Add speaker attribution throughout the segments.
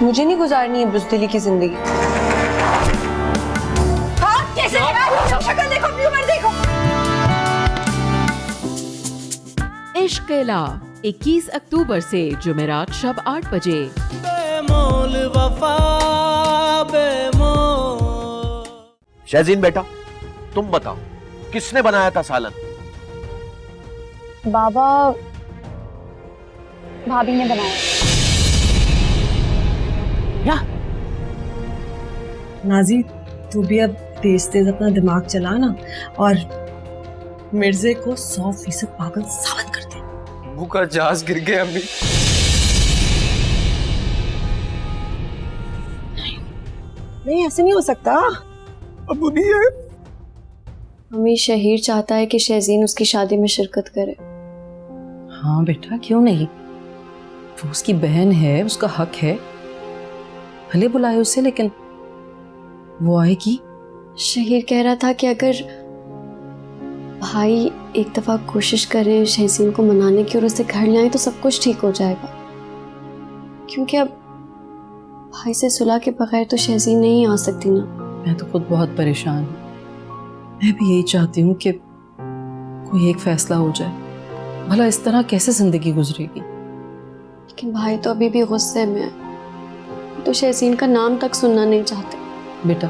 Speaker 1: मुझे नहीं गुजारनी है बुज़दिली की जिंदगी।
Speaker 2: हाँ, कैसे शक्ल देखो, अपनी उम्र देखो।
Speaker 3: इश्क इला 21 अक्टूबर से जुमेरात शब 8 बजे।
Speaker 4: बेमोल वफा बेमोल।
Speaker 5: शहजीन बेटा, तुम बताओ किसने बनाया था सालन?
Speaker 6: बाबा, भाभी ने बनाया।
Speaker 5: क्या?
Speaker 7: नाजी, तू भी अब तेज तेज अपना दिमाग चला ना और मिर्जे को 100% पागल साबित कर दे।
Speaker 8: अब्बू का जहाज गिर गया अम्मी।
Speaker 7: नहीं, ऐसे नहीं हो सकता।
Speaker 8: अब्बू नहीं है।
Speaker 6: मम्मी, शहीर चाहता है कि शहजीन उसकी शादी में शिरकत करे।
Speaker 9: हाँ बेटा, क्यों नहीं? वो उसकी बहन है, उसका हक है। भले बुलाए उसे, लेकिन वो आएगी।
Speaker 6: शहीर कह रहा था कि अगर भाई एक दफा कोशिश करे शहजीन को मनाने की और उसे घर ले आए तो सब कुछ ठीक हो जाएगा, क्योंकि अब भाई से सुलह के बगैर तो शहजीन नहीं आ सकती ना।
Speaker 9: मैं तो खुद बहुत परेशान हूँ। मैं भी यही चाहती हूँ कि कोई एक फैसला हो जाए। भला इस तरह कैसे जिंदगी गुजरेगी?
Speaker 6: लेकिन भाई तो अभी भी गुस्से में है, तो शहजीन का नाम तक सुनना नहीं चाहते।
Speaker 9: बेटा,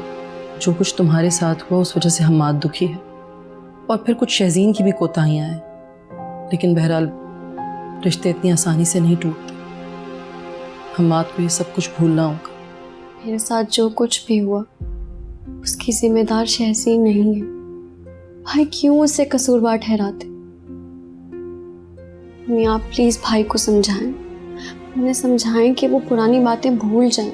Speaker 9: जो कुछ तुम्हारे साथ हुआ उस वजह से हम मात दुखी है, और फिर कुछ शहजीन की भी कोताहियां हैं, लेकिन बहरहाल रिश्ते इतनी आसानी से नहीं टूटते। हम मात को ये सब कुछ भूलना होगा।
Speaker 6: मेरे साथ जो कुछ भी हुआ उसकी जिम्मेदार शहजीन नहीं है। भाई क्यों उसे कसूरवार ठहराते? मम्मी, आप प्लीज भाई को समझाएं, उन्हें समझाएं कि वो पुरानी बातें भूल जाएं,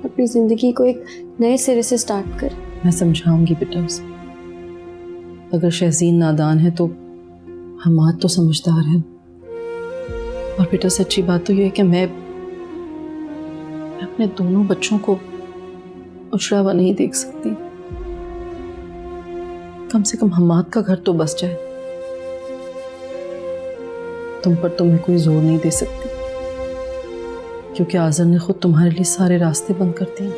Speaker 6: अपनी जिंदगी को एक नए सिरे से स्टार्ट करें।
Speaker 9: मैं समझाऊंगी बेटा उसे। अगर शहजीन नादान है तो हमाद तो समझदार है। और बेटा, सच्ची बात तो ये है कि मैं अपने दोनों बच्चों को उछड़ा हुआ नहीं देख सकती। कम से कम हमाद का घर तो बस जाए। तुम पर तो मैं कोई जोर नहीं दे सकती, क्योंकि आज़र ने खुद तुम्हारे लिए सारे रास्ते बंद कर दिए।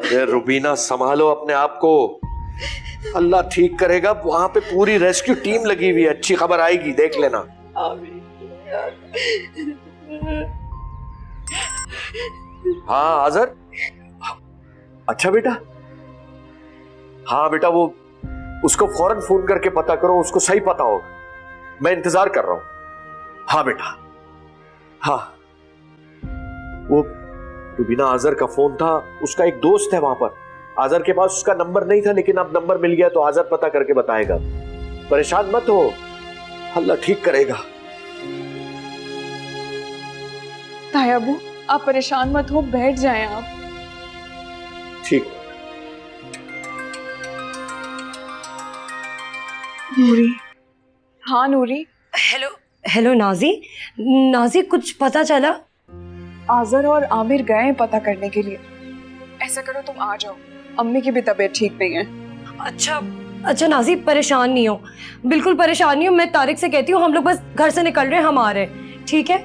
Speaker 5: अरे रुबीना, संभालो अपने आप को। अल्लाह ठीक करेगा। वहां पे पूरी रेस्क्यू टीम लगी हुई है। अच्छी खबर आएगी, देख लेना। हाँ आज़र। अच्छा बेटा। हाँ बेटा, वो उसको फौरन फोन करके पता करो, उसको सही पता होगा। मैं इंतजार कर रहा हूं। हाँ बेटा। हाँ, वो रुबीना, आज़र का फोन था। उसका एक दोस्त है वहां पर। आज़र के पास उसका नंबर नहीं था, लेकिन अब नंबर मिल गया तो आज़र पता करके बताएगा। परेशान मत हो, अल्लाह ठीक करेगा।
Speaker 2: तायाबू, आप परेशान मत हो, बैठ जाएं आप।
Speaker 5: ठीक।
Speaker 2: नूरी। हाँ नूरी।
Speaker 10: Hello hello Naji. नाजी, कुछ पता चला?
Speaker 2: आज़र और आमिर गए हैं पता करने के लिए। ऐसा करो तुम आ जाओ, अम्मी की भी तबीयत ठीक नहीं है।
Speaker 10: अच्छा अच्छा नाजी, परेशान नहीं हो, बिल्कुल परेशान नहीं हो। मैं तारिक से कहती हूँ हम लोग बस घर से निकल रहे हैं, हम आ रहे हैं, ठीक है?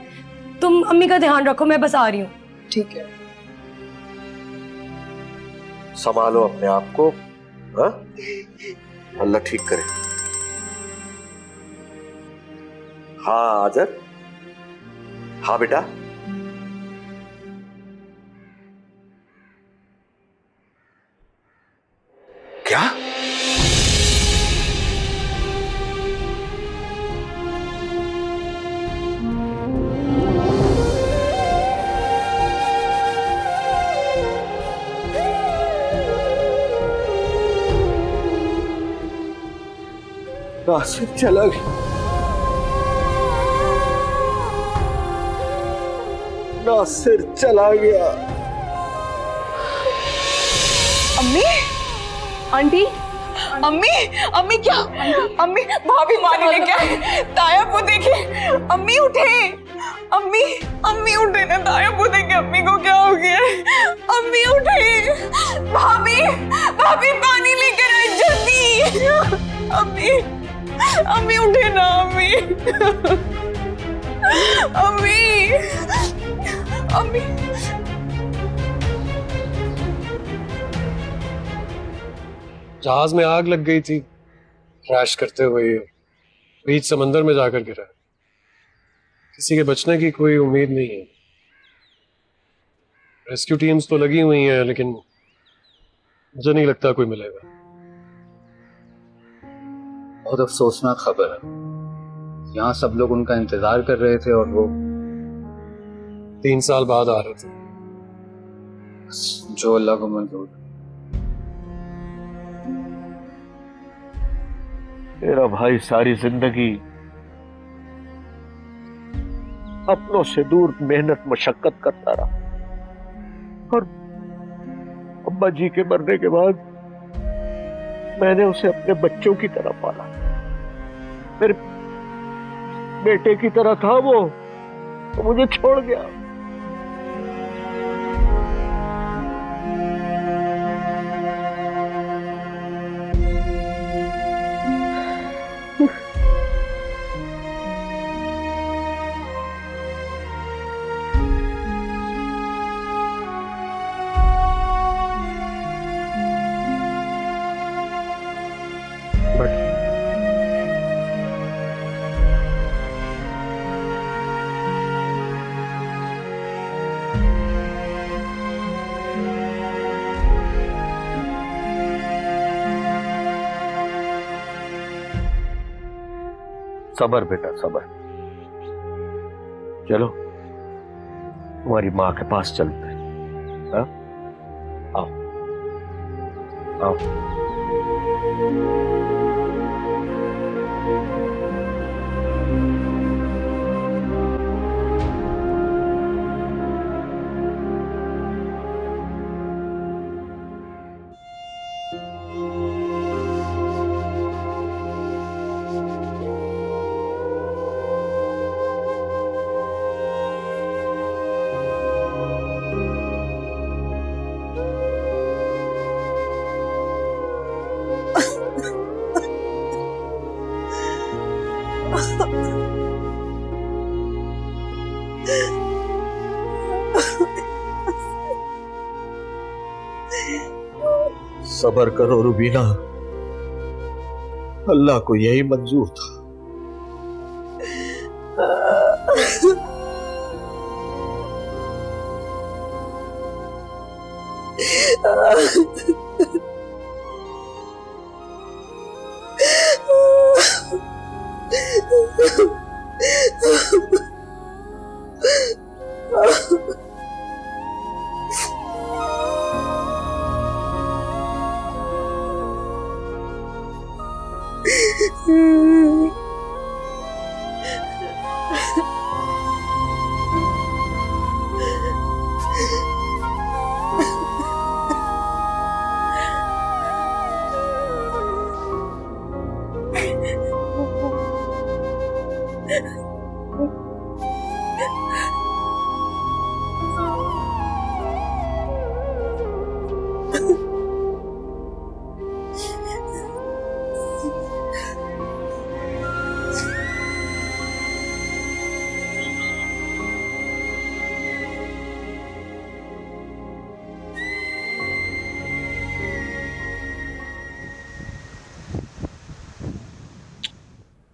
Speaker 10: तुम अम्मी का ध्यान रखो, मैं बस आ रही हूँ।
Speaker 2: ठीक है।
Speaker 5: संभालो अपने आप को। हाँ? अल्लाह ठीक करे। हाँ आज़र। हाँ बेटा। क्या? नासिर चला गया। नासिर चला गया।
Speaker 2: अम्मी, आंटी, अम्मी, अम्मी क्या? अम्मी, भाभी पानी लेके आए। ताया को देखे। अम्मी उठे। अम्मी, अम्मी उठे ना। ताया को देखे अम्मी को क्या हो गया है? अम्मी उठे। भाभी, भाभी पानी लेकर आए जल्दी। अम्मी अम्मी उठे ना अम्मी अम्मी अम्मी
Speaker 8: जहाज में आग लग गई थी, क्रैश करते हुए बीच समंदर में जाकर गिरा। किसी के बचने की कोई उम्मीद नहीं है। रेस्क्यू टीम्स तो लगी हुई हैं, लेकिन मुझे नहीं लगता कोई मिलेगा।
Speaker 11: बहुत अफसोसनाक खबर है। यहाँ सब लोग उनका इंतजार कर रहे थे और वो
Speaker 8: 3 साल बाद आ रहे थे।
Speaker 11: जो अल्लाह को मंजूर।
Speaker 5: मेरा भाई सारी जिंदगी अपनों से दूर मेहनत मशक्कत करता रहा और अब्बा जी के मरने के बाद मैंने उसे अपने बच्चों की तरह पाला। मेरे बेटे की तरह था वो, तो मुझे छोड़ गया। सबर बेटा सबर। चलो तुम्हारी माँ के पास चलते हैं। हाँ? आओ आओ। सबर करो रुबीना, अल्लाह को यही मंजूर था।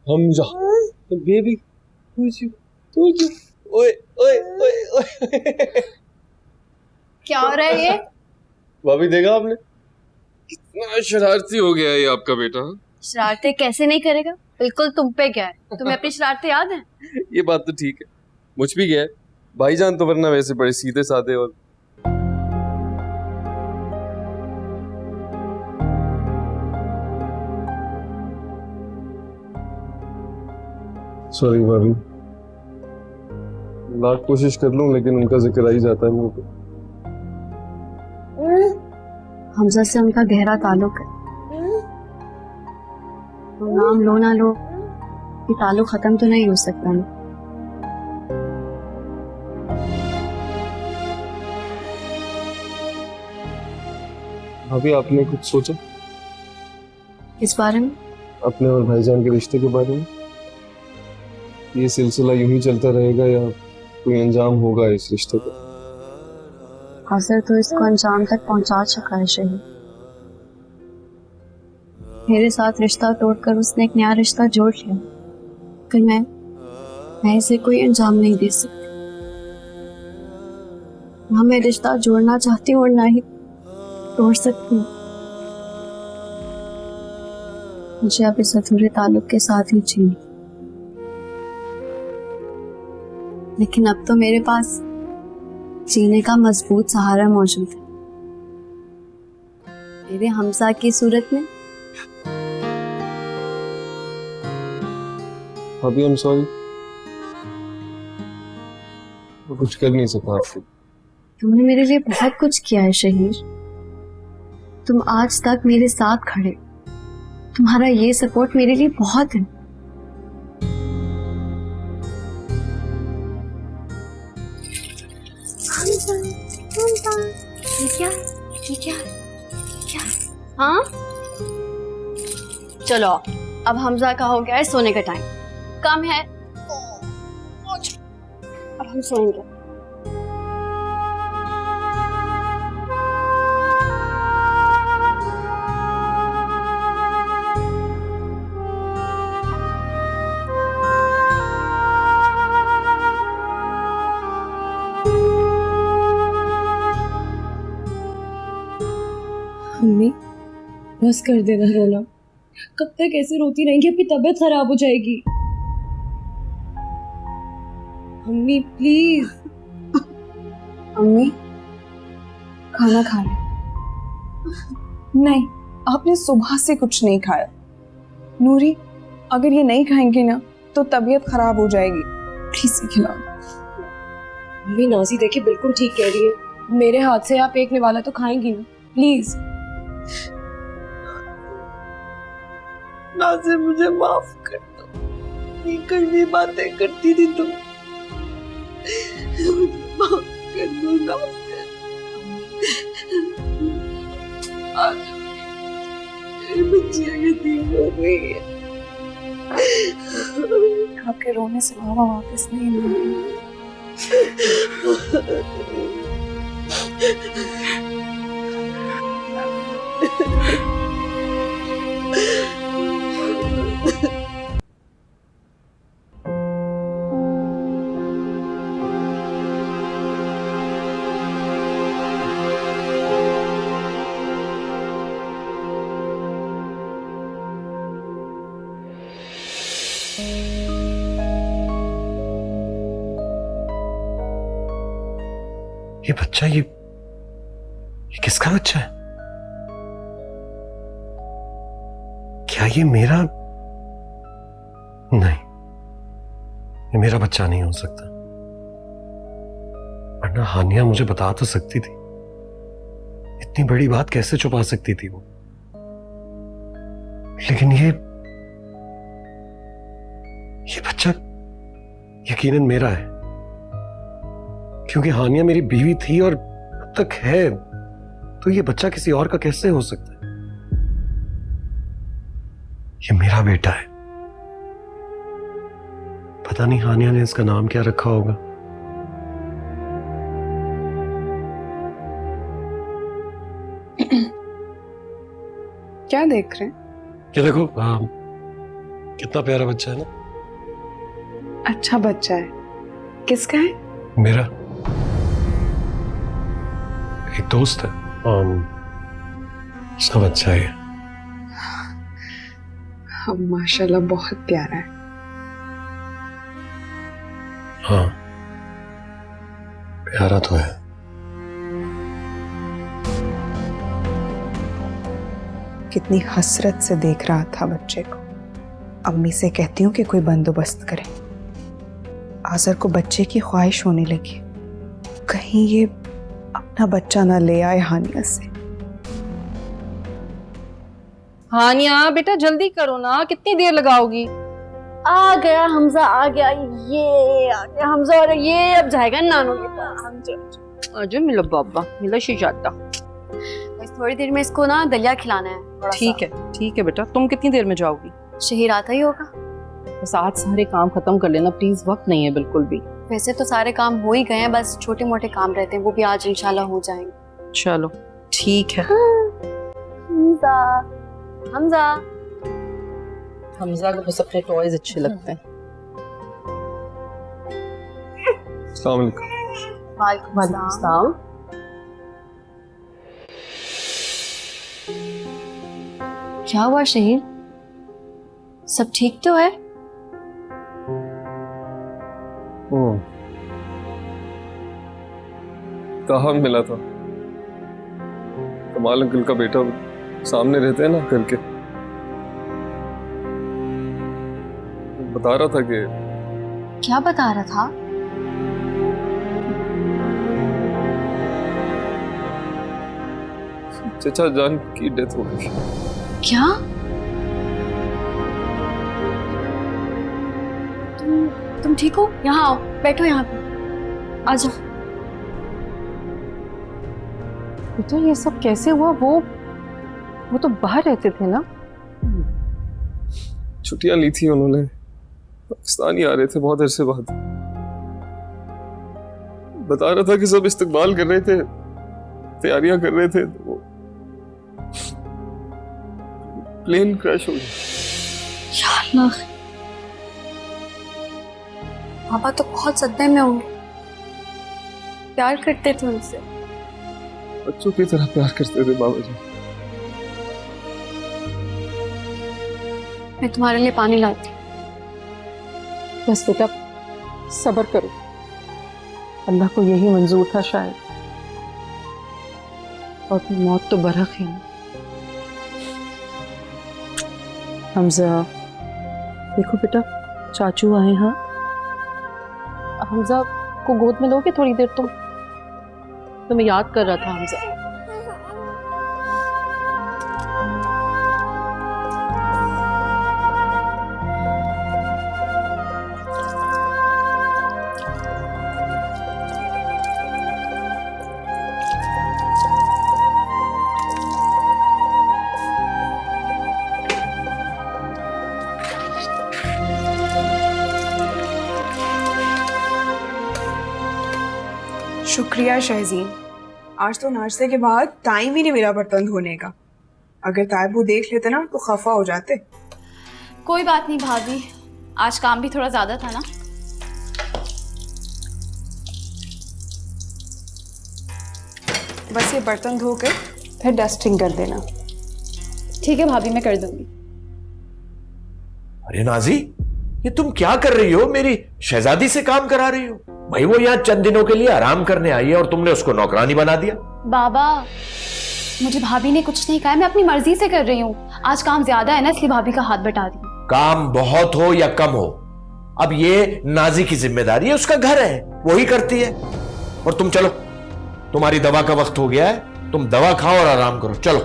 Speaker 8: हमजा बेबी तुझ ओए ओए ओए ओए।
Speaker 6: क्या हो रहा है ये?
Speaker 8: भाभी देखा आपने, कितना शरारती हो गया है आपका बेटा।
Speaker 6: शरारतें कैसे नहीं करेगा, बिल्कुल तुम पे क्या है। तुम्हें अपनी शरारतें याद है?
Speaker 8: ये बात तो ठीक है, मुझ भी गया है भाईजान, तो वरना वैसे बड़े सीधे साधे और सॉरी भाभी, लाख कोशिश कर लूं लेकिन उनका जिक्र आ ही जाता है मुंह पे।
Speaker 6: हमजा से उनका गहरा ताल्लुक है, तो नाम लो ना लो ये ताल्लुक खत्म तो नहीं हो सकता ना।
Speaker 8: भाभी आपने कुछ सोचा?
Speaker 6: इस बारे में
Speaker 8: अपने और भाईजान के रिश्ते के बारे में? ये सिलसिला यूं ही चलता रहेगा या कोई अंजाम होगा इस रिश्ते का?
Speaker 6: आज़र तो इसको अंजाम तक पहुंचा चुका है शहीद। मेरे साथ रिश्ता तोड़कर उसने एक नया रिश्ता जोड़ लिया। फिर मैं इसे कोई अंजाम नहीं दे सकती। ना मैं रिश्ता जोड़ना चाहती हूँ और ना ही तोड़ सकती हूँ। मुझे अब इस अधूरे ताल्लुक के साथ ही जीना। लेकिन अब तो मेरे पास जीने का मजबूत सहारा मौजूद है, मेरे हमजा की सूरत में।
Speaker 8: अभी हम सॉरी, वो कुछ कर नहीं सका आपको।
Speaker 6: तुमने मेरे लिए बहुत कुछ किया है शहीर। तुम आज तक मेरे साथ खड़े। तुम्हारा ये सपोर्ट मेरे लिए बहुत है। ये क्या? हाँ, चलो अब हमजा का हो गया है सोने का टाइम। कम है, अब हम सोएंगे।
Speaker 10: मम्मी बस कर देना रोना। कब तक ऐसे रोती रहेंगी? आपकी तबीयत खराब हो जाएगी। Mummy please.
Speaker 2: अम्मी खाना खा ले। नहीं, आपने सुबह से कुछ नहीं खाया। नूरी, अगर ये नहीं खाएंगे ना तो तबीयत खराब हो जाएगी। प्लीज खिलाओ।
Speaker 10: मम्मी नाज़ी देखिए बिल्कुल ठीक कह रही है। मेरे हाथ से आप एक निवाला तो खाएंगी ना, प्लीज।
Speaker 7: नाज़िर मुझे माफ कर दो। ये कड़वी बातें करती थी तुम। माफ कर दो नाज़िर। आज मेरी बच्चियां यतीम हो गई है।
Speaker 2: आपके रोने से मामा वापस नहीं मिलेंगे।
Speaker 8: ये बच्चा, ये किसका बच्चा है? क्या ये मेरा? नहीं, ये मेरा बच्चा नहीं हो सकता। वरना हानिया मुझे बता तो सकती थी। इतनी बड़ी बात कैसे छुपा सकती थी वो? लेकिन ये बच्चा यकीनन मेरा है, क्योंकि हानिया मेरी बीवी थी और अब तक है। तो ये बच्चा किसी और का कैसे हो सकता है? ये मेरा बेटा है। पता नहीं हानिया ने इसका नाम क्या रखा होगा।
Speaker 2: क्या देख रहे हैं?
Speaker 8: ये देखो, कितना प्यारा बच्चा है ना।
Speaker 2: अच्छा बच्चा है। किसका है?
Speaker 8: मेरा एक दोस्त है, उसका बच्चा है।
Speaker 2: माशाल्लाह बहुत प्यारा है।
Speaker 8: हाँ, प्यारा तो है।
Speaker 2: कितनी हसरत से देख रहा था बच्चे को। अम्मी से कहती हूँ कि कोई बंदोबस्त करे। आज़र को बच्चे की ख्वाहिश होने लगी। कहीं ये अपना बच्चा ना ले आए हानिया से।
Speaker 10: हानिया बेटा जल्दी करो ना, कितनी देर लगाओगी?
Speaker 6: आ गया हमजा, आ गया। ये आ गया हमजा और ये अब जाएगा नानू के पास।
Speaker 10: अजय मिलो बाबा, मिलो शिजाता।
Speaker 6: बस थोड़ी देर में इसको ना दलिया खिलाना है।
Speaker 9: ठीक है बेटा, तुम कितनी देर में जाओगी?
Speaker 6: शहीर आता ही होगा।
Speaker 9: बस आज सारे काम खत्म कर लेना प्लीज, वक्त नहीं है बिल्कुल भी।
Speaker 6: वैसे तो सारे काम हो ही गए हैं, बस छोटे मोटे काम रहते हैं, वो भी आज इंशाल्लाह हो जाएंगे।
Speaker 9: चलो ठीक है।
Speaker 6: हमजा हमजा
Speaker 9: हमजा को बस अपने टॉयज अच्छे लगते हैं।
Speaker 8: अस्सलाम वालेकुम।
Speaker 6: वालेकुम अस्सलाम। क्या हुआ शहीर, सब ठीक तो है?
Speaker 12: कहाँ मिला था? कमाल अंकल का बेटा सामने रहते हैं ना करके बता रहा था कि
Speaker 6: क्या बता रहा था?
Speaker 12: चचा जान की डेथ हो गई।
Speaker 6: क्या? तुम ठीक हो? यहाँ आओ, बैठो यहाँ पे, आ जाओ।
Speaker 9: बेटा ये सब कैसे हुआ? वो तो बाहर रहते थे ना?
Speaker 12: छुट्टियां ली थी उन्होंने, पाकिस्तान ही आ रहे थे बहुत अरसे बाद। बता रहा था कि सब इस्तकबाल कर रहे थे, तैयारियां कर रहे थे, तो वो प्लेन क्रैश हो गया।
Speaker 6: या अल्लाह, पापा तो बहुत सदमे में होंगे, प्यार करते थे उनसे।
Speaker 12: बच्चों की तरह प्यार करते थे बाबा जी।
Speaker 6: मैं तुम्हारे लिए पानी लाती।
Speaker 9: बस बेटा सब्र करो, अल्लाह को यही मंजूर था शायद, और मौत तो बरहक है। हमजा देखो बेटा, चाचू आए। हाँ हमजा को गोद में लोगे थोड़ी देर? तुम्हें याद कर रहा था हमजा।
Speaker 2: शुक्रिया शहजीन, आज तो नाश्ते के बाद टाइम ही नहीं मिला बर्तन धोने का। अगर तायबू देख लेते ना तो खफा हो जाते।
Speaker 13: कोई बात नहीं भाभी, आज काम भी थोड़ा ज्यादा था ना।
Speaker 2: बस ये बर्तन धो कर फिर डस्टिंग कर देना।
Speaker 13: ठीक है भाभी, मैं कर दूंगी।
Speaker 5: अरे नाजी, ये तुम क्या कर रही हो? मेरी शहजादी से काम करा रही हो? भाई वो यहाँ चंद दिनों के लिए आराम करने आई है और तुमने उसको नौकरानी बना दिया।
Speaker 13: बाबा मुझे भाभी ने कुछ नहीं कहा, मैं अपनी मर्जी से कर रही हूँ। आज काम ज्यादा है ना, इसलिए भाभी का हाथ बटा दी।
Speaker 5: काम बहुत हो या कम हो, अब ये नाजी की जिम्मेदारी है, उसका घर है, वो ही करती है। और तुम चलो, तुम्हारी दवा का वक्त हो गया है, तुम दवा खाओ और आराम करो। चलो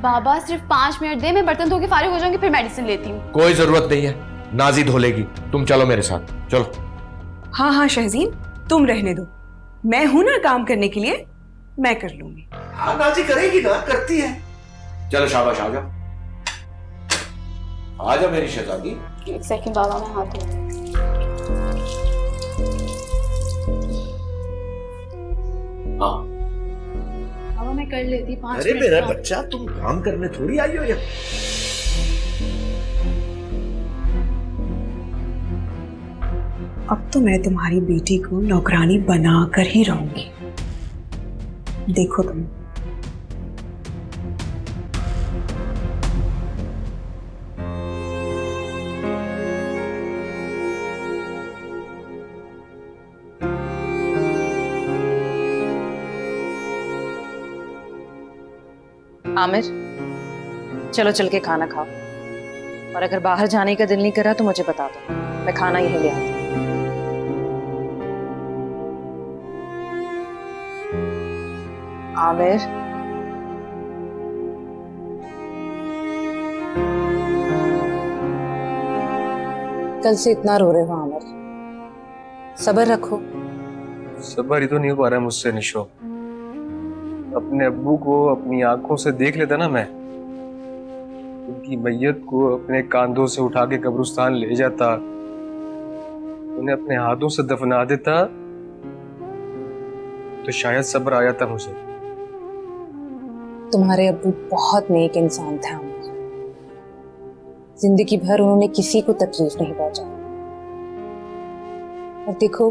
Speaker 13: बाबा सिर्फ 5 मिनट दे, मैं बर्तन धो के फारिग हो जाऊंगी, फिर मेडिसिन लेती हूँ।
Speaker 5: कोई जरूरत नहीं है, नाजी धो लेगी। तुम चलो मेरे साथ, चलो।
Speaker 2: हाँ हाँ शहजीन, तुम रहने दो, मैं हूं ना काम करने के लिए, मैं कर लूंगी।
Speaker 5: हाँ नाजी करेगी ना, करती है। चलो शाबाश, आ जाओ, आ जाओ मेरी शहजादी।
Speaker 13: एक सेकंड बाबा, मैं हाथ धो।
Speaker 5: हाँ
Speaker 13: बाबा मैं कर लेती 5
Speaker 5: अरे
Speaker 13: मिनट
Speaker 5: मेरा
Speaker 13: का।
Speaker 5: बच्चा, तुम काम करने थोड़ी आई हो यहाँ।
Speaker 2: अब तो मैं तुम्हारी बेटी को नौकरानी बना कर ही रहूंगी, देखो तुम।
Speaker 1: आमिर, चलो चल के खाना खाओ, और अगर बाहर जाने का दिल नहीं करा तो मुझे बता दो, मैं खाना यहीं ले आती हूँ। आमिर, कल से इतना रो रहे हो आमिर, सब्र रखो।
Speaker 12: सब्र ही तो नहीं हो पा रहा है मुझसे निशो। अपने अब्बू को अपनी आंखों से देख लेता ना मैं, उनकी मैयत को अपने कांधों से उठा के कब्रिस्तान ले जाता, उन्हें अपने हाथों से दफना देता, तो शायद सब्र आ जाता मुझे।
Speaker 1: तुम्हारे अब्बू बहुत नेक इंसान थे अम्मा। जिंदगी भर उन्होंने किसी को तकलीफ नहीं पहुंचाई, और देखो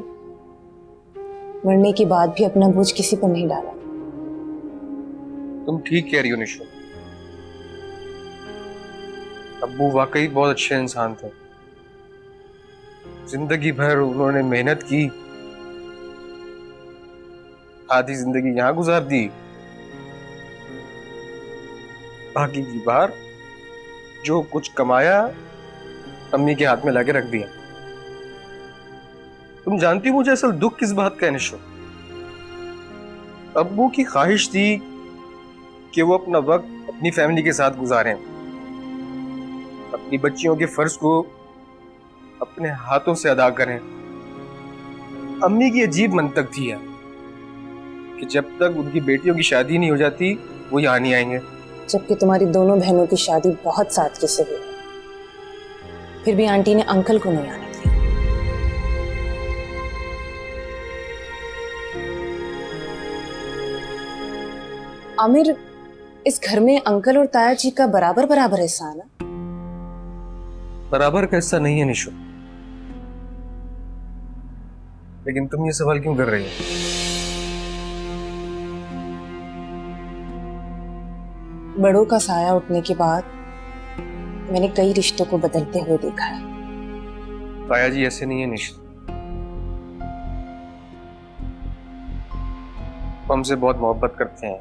Speaker 1: मरने के बाद भी अपना बोझ किसी पर नहीं डाला।
Speaker 12: तुम ठीक कह रही हो निशो, अब्बू वाकई बहुत अच्छे इंसान थे। जिंदगी भर उन्होंने मेहनत की, आधी जिंदगी यहां गुजार दी, बाकी की बार जो कुछ कमाया अम्मी के हाथ में लाके रख दिया। तुम जानती हो मुझे असल दुख किस बात का है निशो? अब्बू की ख्वाहिश थी कि वो अपना वक्त अपनी फैमिली के साथ गुजारें, अपनी बच्चियों के फर्ज को अपने हाथों से अदा करें। अम्मी की अजीब मंतक थी कि जब तक उनकी बेटियों की शादी नहीं हो जाती वो यहाँ नहीं आएंगे।
Speaker 1: जबकि तुम्हारी दोनों बहनों की शादी बहुत सादगी से हुई, फिर भी आंटी ने अंकल को नहीं आने दिया। आमिर, इस घर में अंकल और ताया जी का बराबर बराबर हिस्सा है ना?
Speaker 12: बराबर का हिस्सा नहीं है निशो, लेकिन तुम ये सवाल क्यों कर रही हो?
Speaker 1: बड़ों का साया उठने के बाद मैंने कई रिश्तों को बदलते हुए देखा है।
Speaker 12: ताया जी ऐसे नहीं है निशो, वो हमसे बहुत मोहब्बत करते हैं,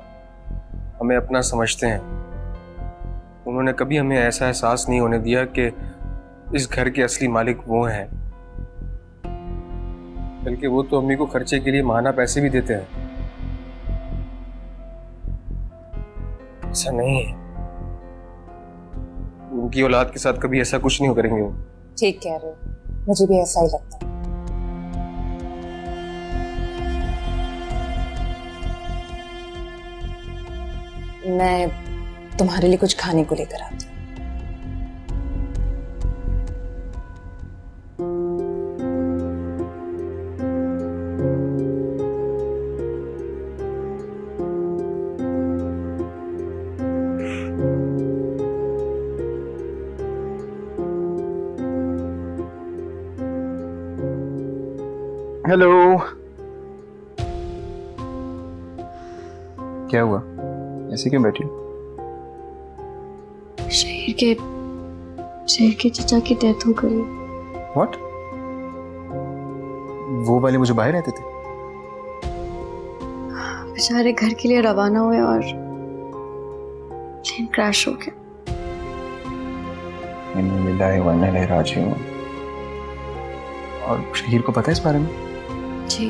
Speaker 12: हमें अपना समझते हैं। उन्होंने कभी हमें ऐसा एहसास नहीं होने दिया कि इस घर के असली मालिक वो हैं, बल्कि वो तो अम्मी को खर्चे के लिए माना पैसे भी देते हैं। ऐसा नहीं है, उनकी औलाद के साथ कभी ऐसा कुछ नहीं करेंगे वो।
Speaker 1: ठीक कह रहे हो, मुझे भी ऐसा ही लगता है। मैं तुम्हारे लिए कुछ खाने को लेकर आती हूँ।
Speaker 11: हेलो, क्या हुआ? ऐसे क्यों बैठी?
Speaker 6: शेर के चचा की डेथ हो गई।
Speaker 11: व्हाट? वो वाले मुझे बाहर रहते थे?
Speaker 6: बेचारे घर के लिए रवाना हुए और प्लेन क्रैश हो गया।
Speaker 11: इन्ना लिल्लाहि व इन्ना इलैहि राजिऊन। और शहीर को पता है इस बारे में?
Speaker 6: जी,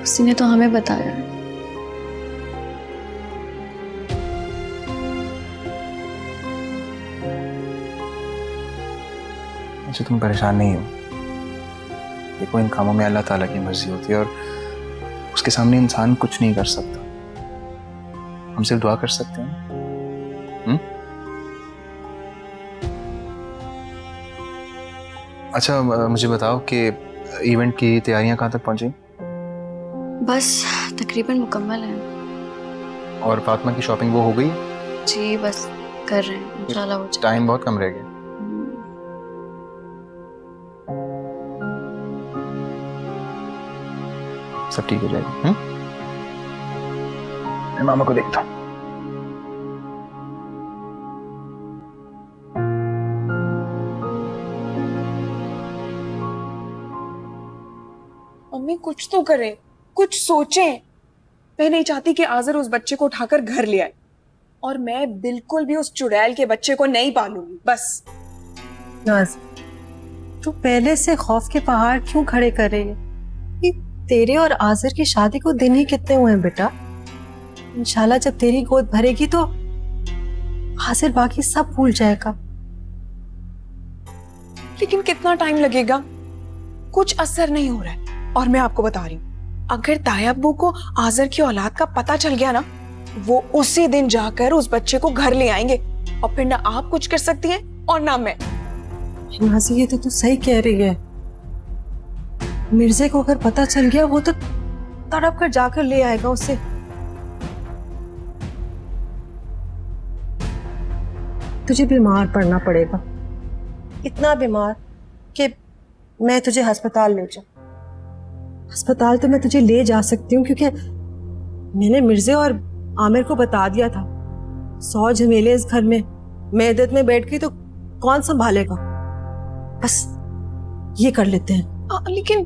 Speaker 6: उसी ने तो हमें बताया है।
Speaker 11: अच्छा, तुम परेशान नहीं हो। देखो, इन कामों में अल्लाह ताला की मर्जी होती है और उसके सामने इंसान कुछ नहीं कर सकता। हम सिर्फ दुआ कर सकते हैं। अच्छा, मुझे बताओ कि इवेंट की तैयारियां कहाँ तक पहुंची?
Speaker 6: बस तकरीबन मुकम्मल है।
Speaker 11: और फातिमा की शॉपिंग वो हो गई?
Speaker 6: जी, बस कर रहे हैं, इंशाल्लाह हो जाए।
Speaker 11: टाइम बहुत कम रह गया। सब ठीक हो जाएगा। मैं मामा को देखता हूँ।
Speaker 2: मम्मी कुछ तो करें, कुछ सोचें। मैं नहीं चाहती कि आज़र उस बच्चे को उठाकर घर ले आए, और मैं बिल्कुल भी उस चुड़ैल के बच्चे को नहीं पालूंगी। बस
Speaker 7: नाज, तू पहले से खौफ के पहाड़ क्यों खड़े कर रही है? ये तेरे और आज़र की शादी को दिन ही कितने हुए हैं बेटा? इंशाल्लाह जब तेरी गोद भरेगी तो आज़र बाकी सब भूल जाएगा।
Speaker 2: लेकिन कितना टाइम लगेगा? कुछ असर नहीं हो रहा है। और मैं आपको बता रही हूँ, अगर ताया अब्बू को आज़र की औलाद का पता चल गया ना, वो उसी दिन जाकर उस बच्चे को घर ले आएंगे। और फिर ना आप कुछ कर सकती हैं और ना मैं।
Speaker 7: नाज़ी ये तो तू सही कह रही है। मिर्जे को अगर पता चल गया वो तो तड़प कर जाकर ले आएगा उसे। तुझे बीमार पड़ना पड़ेगा, इतना बीमार कि मैं तुझे अस्पताल ले जाऊं। अस्पताल तो मैं तुझे ले जा सकती हूँ क्योंकि मैंने मिर्जे और आमिर को बता दिया था 100 झमेले इस घर में, मैं इद्दत में बैठ गई तो कौन संभालेगा। बस ये कर लेते हैं।
Speaker 2: लेकिन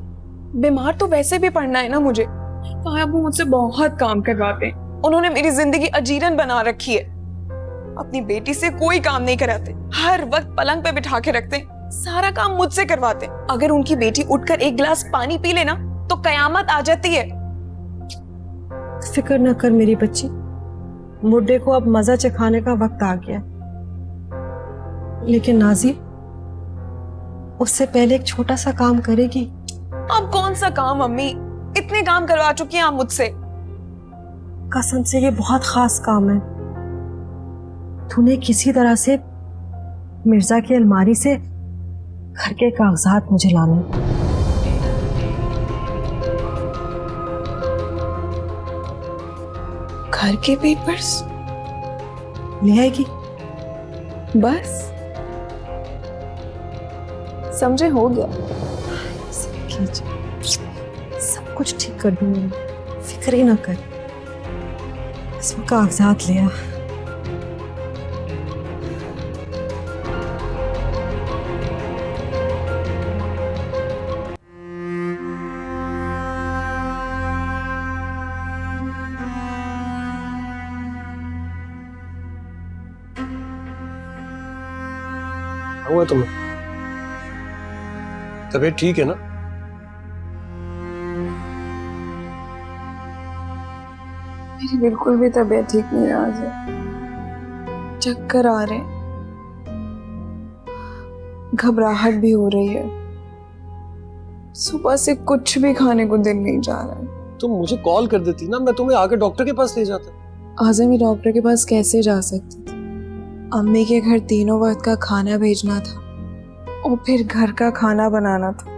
Speaker 2: बीमार तो वैसे भी पड़ना है ना मुझे। ताया वो मुझसे बहुत काम करवाते हैं, उन्होंने मेरी जिंदगी अजीरन बना रखी है। अपनी बेटी से कोई काम नहीं कराते, हर वक्त पलंग पे बिठा के रखते, सारा काम मुझसे करवाते। अगर उनकी बेटी उठकर एक गिलास पानी पी लेना तो कयामत आ जाती है।
Speaker 7: फिक्र न कर मेरी बच्ची, मुड्डे को अब मजा चखाने का वक्त आ गया। लेकिन नाज़ी उससे पहले एक छोटा सा काम करेगी।
Speaker 2: अब कौन सा काम अम्मी, इतने काम करवा चुकी हैं आप मुझसे।
Speaker 7: कसम से ये बहुत खास काम है। तूने किसी तरह से मिर्जा की अलमारी से घर के कागजात मुझे लाने।
Speaker 2: घर के पेपर्स
Speaker 7: ले आएगी?
Speaker 2: बस समझे, हो गया।
Speaker 7: सब कुछ ठीक कर दूंगी, फिक्र ही ना कर। बस वो कागजात ले आ।
Speaker 8: हुआ तुम्हें? तबीयत ठीक है ना?
Speaker 2: मेरी बिल्कुल भी तबीयत ठीक नहीं है आज। चक्कर आ रहे हैं, घबराहट भी हो रही है, सुबह से कुछ भी खाने को दिल नहीं जा रहा है।
Speaker 8: तुम मुझे कॉल कर देती ना, मैं तुम्हें आके डॉक्टर के पास ले जाता।
Speaker 2: आज मैं डॉक्टर के पास कैसे जा सकती थी? अम्मी के घर तीनों वक्त का खाना भेजना था और फिर घर का खाना बनाना था।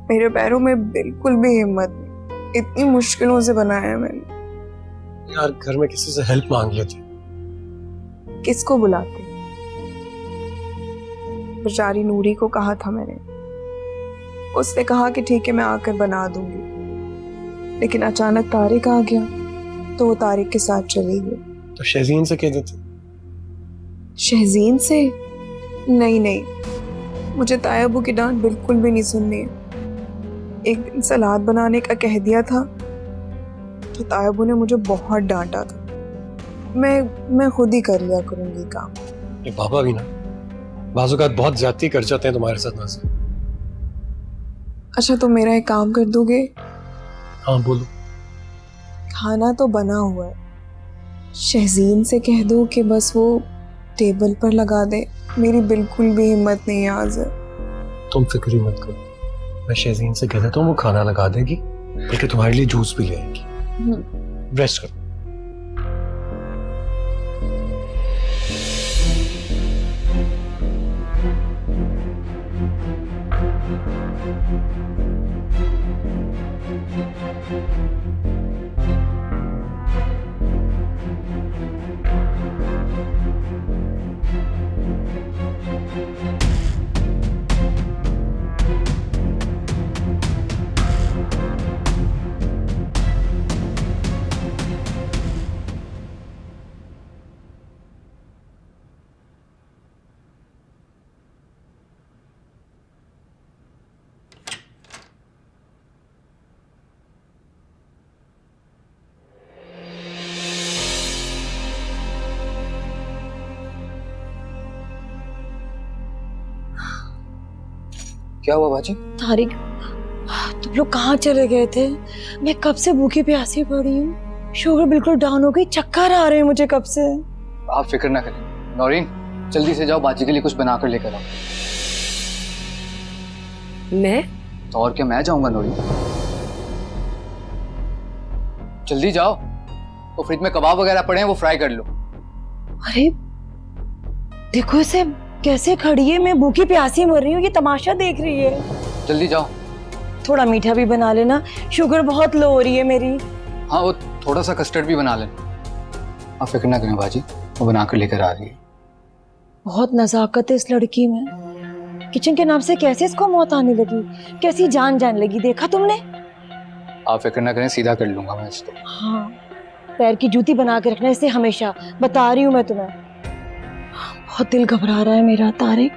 Speaker 2: मेरे पैरों में बिल्कुल भी हिम्मत नहीं, इतनी मुश्किलों से बनाया मैंने।
Speaker 8: यार घर में किसी से हेल्प मांग लेते।
Speaker 2: किसको बुलाते? बेचारी नूरी को कहा था मैंने, उसने कहा कि ठीक है मैं आकर बना दूंगी, लेकिन अचानक तारिक आ गया तो वो तारिक के साथ चली गई।
Speaker 8: तो शहजीन से कह देते।
Speaker 2: शहजीन से? नहीं नहीं, मुझे तायाबू की डांट बिल्कुल भी नहीं सुननी है। एक दिन सलाद बनाने का कह दिया था तो तायाबू ने मुझे बहुत डांटा था। मैं खुद ही कर लिया करूंगी काम।
Speaker 8: ये बाबा भी ना बाज़ औक़ात बहुत ज्यादती कर जाते हैं तुम्हारे साथ नाज़ी।
Speaker 2: अच्छा तो मेरा एक काम कर दोगे?
Speaker 8: हाँ बोलो।
Speaker 2: खाना तो बना हुआ है, शहजीन से कह दो कि बस वो टेबल पर लगा दे। मेरी बिल्कुल भी हिम्मत नहीं है आज।
Speaker 8: तुम फिक्र ही मत करो, मैं शहजीन से कह देता हूँ, वो खाना लगा देगी, बल्कि तुम्हारे लिए जूस भी ले आएगी। रेस्ट करो।
Speaker 11: क्या हुआ बाजी?
Speaker 10: तारिक, तुम लोग कहाँ चले गए थे? मैं कब से भूखी प्यासी पड़ी हूँ, शुगर बिल्कुल डाउन हो गई, चक्कर आ रहे हैं मुझे कब से।
Speaker 11: आप फिक्र ना करें। नौरीन जल्दी से जाओ, बाजी के लिए कुछ बनाकर लेकर आओ।
Speaker 10: मैं?
Speaker 11: तो और क्या, मैं जाऊंगा नौरीन। जल्दी जाओ, वो फ्रिज में कबाब वगैरह पड़े हैं, वो फ्राई कर लो।
Speaker 10: अरे देखो इसे कैसे खड़ी है, मैं भूखी प्यासी मर रही हूँ, ये तमाशा देख रही है।
Speaker 14: जल्दी जाओ।
Speaker 10: थोड़ा मीठा भी बना लेना, शुगर बहुत लो हो रही है मेरी।
Speaker 14: हाँ वो थोड़ा सा कस्टर्ड भी बना लेना। आप फिक्र ना करें बाजी, वो बना कर लेकर आ रही है।
Speaker 10: बहुत नजाकत है इस लड़की में। किचन के नाम से कैसे इसको मौत आने लगी, कैसी जान जाने लगी, देखा तुमने?
Speaker 14: आप फिक्र ना करें, सीधा कर लूंगा मैं इसको।
Speaker 10: हाँ, पैर की जूती बना के रखना इसे हमेशा, बता रही हूँ मैं तुम्हें। बहुत दिल घबरा रहा है मेरा तारिक।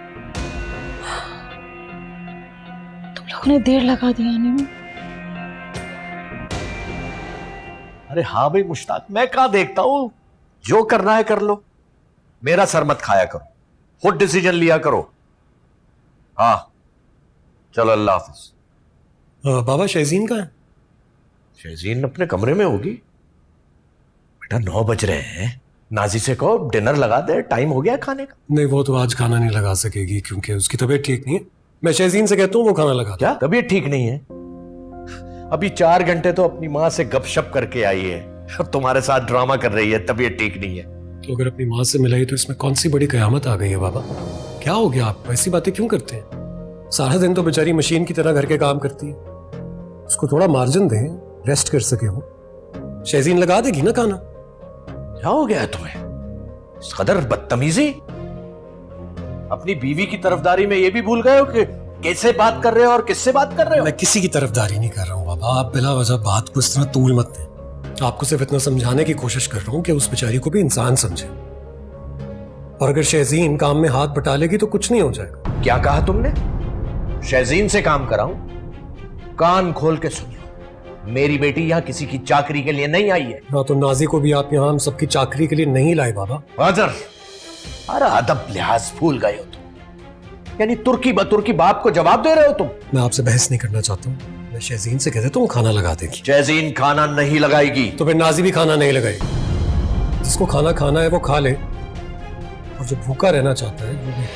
Speaker 10: तुम लोगों ने देर लगा दी आने में।
Speaker 5: अरे हाँ भाई मुश्ताक, मैं कहाँ देखता हूँ, जो करना है कर लो, मेरा सर मत खाया करो, खुद डिसीजन लिया करो। हाँ चलो, अल्लाह हाफिज।
Speaker 8: बाबा शहजीन कहाँ है?
Speaker 5: शहजीन अपने कमरे में होगी। बेटा 9 बज रहे हैं, नाजी से कहो डिनर लगा दे, टाइम हो गया खाने का।
Speaker 8: नहीं, वो तो आज खाना नहीं लगा सकेगी क्योंकि उसकी तबीयत ठीक नहीं है। मैं शहजीन से कहता हूँ वो खाना लगा।
Speaker 5: क्या तबीयत ठीक नहीं है? अभी 4 घंटे तो अपनी माँ से गपशप करके आई है, अब तुम्हारे साथ ड्रामा कर रही है तबीयत ठीक नहीं है।
Speaker 8: तो अगर अपनी माँ से मिलाई तो इसमें कौन सी बड़ी कयामत आ गई है बाबा? क्या हो गया, आप ऐसी बातें क्यों करते हैं? सारा दिन तो बेचारी मशीन की तरह घर के काम करती है, उसको थोड़ा मार्जिन दें, रेस्ट कर सके वो। शहजीन लगा देगी ना खाना।
Speaker 5: क्या हो गया तुम्हें, इस कदर बदतमीजी? अपनी बीवी की तरफदारी में ये भी भूल गए हो कि कैसे बात कर रहे हो और किससे बात कर रहे हो?
Speaker 8: मैं किसी की तरफदारी नहीं कर रहा हूँ बाबा, आप बिला वजह बात को इस तरह तूल मत दें। आपको सिर्फ इतना समझाने की कोशिश कर रहा हूँ कि उस बेचारी को भी इंसान समझे, और अगर शहजीन काम में हाथ बटा लेगी तो कुछ नहीं हो जाएगा।
Speaker 5: क्या कहा तुमने? शहजीन से काम कराऊं? कान खोल के सुन लो, मेरी बेटी यहाँ किसी की चाकरी के लिए नहीं आई है।
Speaker 8: हाँ, तो नाजी को भी आप यहाँ हम सबकी चाकरी के लिए नहीं लाए बाबा।
Speaker 5: हाजर, अरे अदब लिहाज भूल गए हो तुम, यानी तुर्की बतुर्की बाप को जवाब दे रहे हो तुम।
Speaker 8: मैं आपसे बहस नहीं करना चाहता हूँ, मैं शहजीन से कहता हूँ खाना लगा देगी।
Speaker 5: शहजीन खाना नहीं लगाएगी
Speaker 8: तो फिर नाजी भी खाना नहीं लगाएगी। जिसको खाना खाना है वो खा ले, और जो भूखा रहना चाहता है वो भी।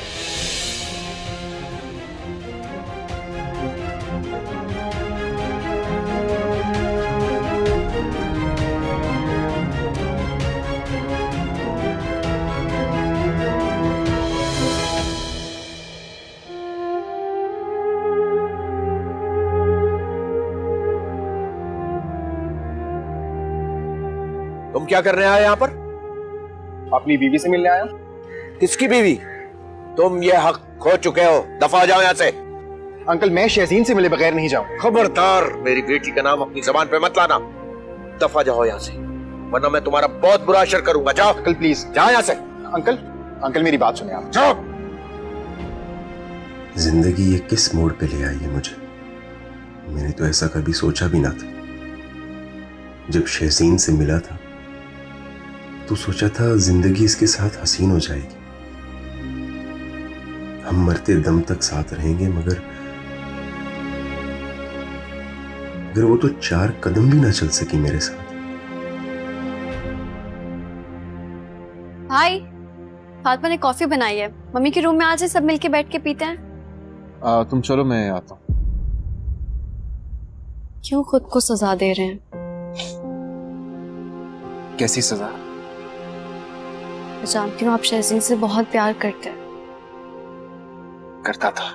Speaker 5: तुम क्या करने आए यहाँ पर?
Speaker 12: अपनी बीवी से मिलने आया।
Speaker 5: किसकी बीवी? तुम ये हक खो चुके हो, दफा जाओ यहाँ से।
Speaker 12: अंकल मैं शहजीन से मिले बगैर नहीं जाऊं।
Speaker 5: खबरदार, मेरी बेटी का नाम अपनी जबान पे मत लाना। दफा जाओ यहाँ से, वरना मैं तुम्हारा बहुत बुरा असर करूंगा। जाओ
Speaker 12: अंकल प्लीज
Speaker 5: जाओ यहाँ से।
Speaker 12: अंकल मेरी बात सुने आप।
Speaker 5: जाओ।
Speaker 15: जिंदगी ये किस मोड़ पे ले आई है मुझे? मैंने तो ऐसा कभी सोचा भी ना था। जब शहजीन से मिला था तो सोचा था जिंदगी इसके साथ हसीन हो जाएगी, हम मरते दम तक साथ रहेंगे, मगर वो तो 4 कदम भी ना चल सकी मेरे साथ।
Speaker 6: भाई, फातिमा ने कॉफी बनाई है, मम्मी के रूम में आज सब मिलके बैठ के पीते हैं।
Speaker 11: तुम चलो, मैं आता हूँ।
Speaker 6: क्यों खुद को सजा दे रहे हैं?
Speaker 11: कैसी सजा?
Speaker 6: मैं जानती हूँ आप शहजीन से बहुत प्यार करते हैं।
Speaker 11: करता था।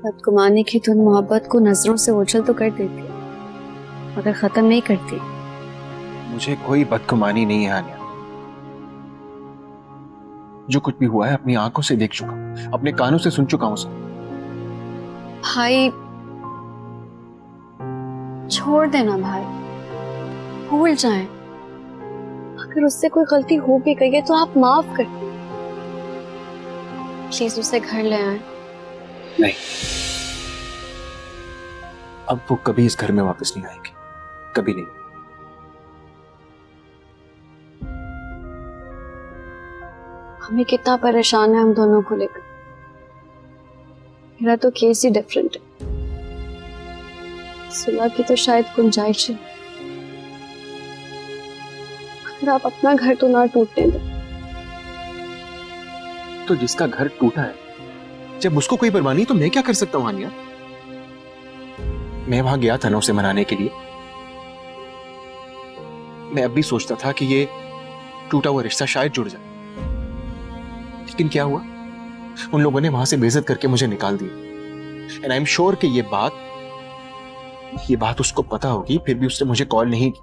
Speaker 6: बदगुमानी की धुन मोहब्बत को नजरों से ओझल तो कर देती, मगर खत्म नहीं करती।
Speaker 11: मुझे कोई बदगुमानी नहीं है आनिया। जो कुछ भी हुआ है अपनी आंखों से देख चुका, अपने कानों से सुन चुका हूं सब।
Speaker 6: भाई छोड़ देना भाई, भूल जाएं। अगर उससे कोई गलती हो भी गई है तो आप माफ कर दें। प्लीज उसे घर ले आए।
Speaker 11: नहीं, अब वो कभी इस घर में वापस नहीं आएगी, कभी नहीं।
Speaker 6: हमें कितना परेशान है हम दोनों को लेकर। मेरा तो केस ही डिफरेंट है, सुलह की तो शायद गुंजाइश है। अगर आप अपना घर तो ना टूटने दें।
Speaker 11: तो जिसका घर टूटा है, जब उसको कोई परवाह नहीं तो मैं क्या कर सकता हूं आनिया? मैं वहां गया था ना उसे मनाने के लिए। मैं अब भी सोचता था कि ये टूटा हुआ रिश्ता शायद जुड़ जाए, लेकिन क्या हुआ, उन लोगों ने वहां से बेइज्जत करके मुझे निकाल दिया। एंड आई एम श्योर कि ये बात उसको पता होगी, फिर भी उसने मुझे कॉल नहीं की।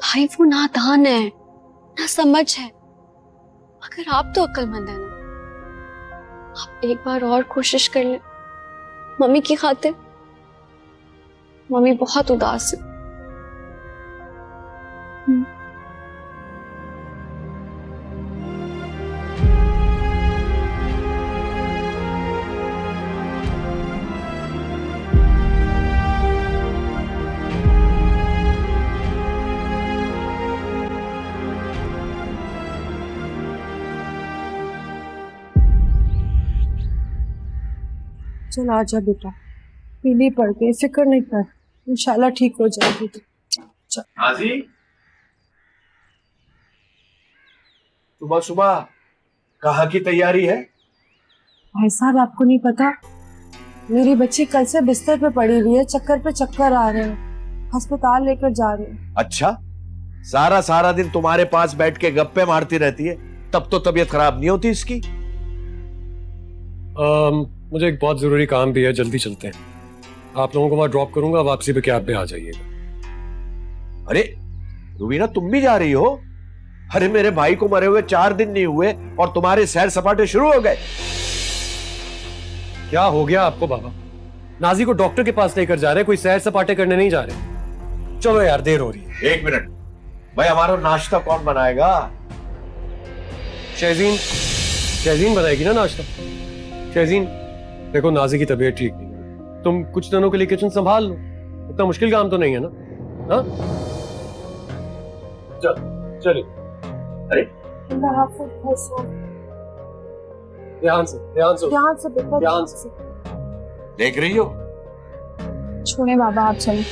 Speaker 6: भाई वो नादान है, ना समझ है, मगर आप तो अक्लमंद है ना। आप एक बार और कोशिश कर लें मम्मी की खातिर। मम्मी बहुत उदास है।
Speaker 7: चल आजा बेटा, पीली पड़ गई, फिक्र नहीं कर, इंशाल्लाह ठीक हो जाएगी। चल।
Speaker 5: नाजी, सुबह सुबह कहाँ की तैयारी है?
Speaker 7: भाई साहब आपको नहीं पता, मेरी बच्ची कल से बिस्तर पे पड़ी हुई है, चक्कर पे चक्कर आ रहे हैं, अस्पताल लेकर जा रहे हैं।
Speaker 5: अच्छा, सारा सारा दिन तुम्हारे पास बैठ के गप्पे मारती रहती है, तब तो तबीयत खराब नहीं होती इसकी?
Speaker 8: मुझे एक बहुत जरूरी काम भी है, जल्दी चलते हैं। आप लोगों को वहां ड्रॉप करूंगा, वापसी पे कैब पे आ जाइएगा।
Speaker 5: अरे रुबीना, तुम भी जा रही हो? अरे मेरे भाई को मरे हुए 4 दिन नहीं हुए और तुम्हारे सैर सपाटे शुरू हो गए।
Speaker 8: क्या हो गया आपको बाबा? नाजी को डॉक्टर के पास लेकर जा रहे हैं, कोई सैर सपाटे करने नहीं जा रहे। चलो यार, देर हो रही है।
Speaker 5: 1 मिनट भाई, हमारा नाश्ता कौन बनाएगा?
Speaker 8: शहजीन बनाएगी ना नाश्ता। शहजीन, देखो नाजी की तबीयत ठीक नहीं है, तुम कुछ दिनों के लिए किचन संभाल लो, इतना मुश्किल काम तो नहीं है ना? हाँ चलिए।
Speaker 5: अरे
Speaker 8: ध्यान से
Speaker 5: देख रही हो?
Speaker 13: छोड़े बाबा, आप चलो।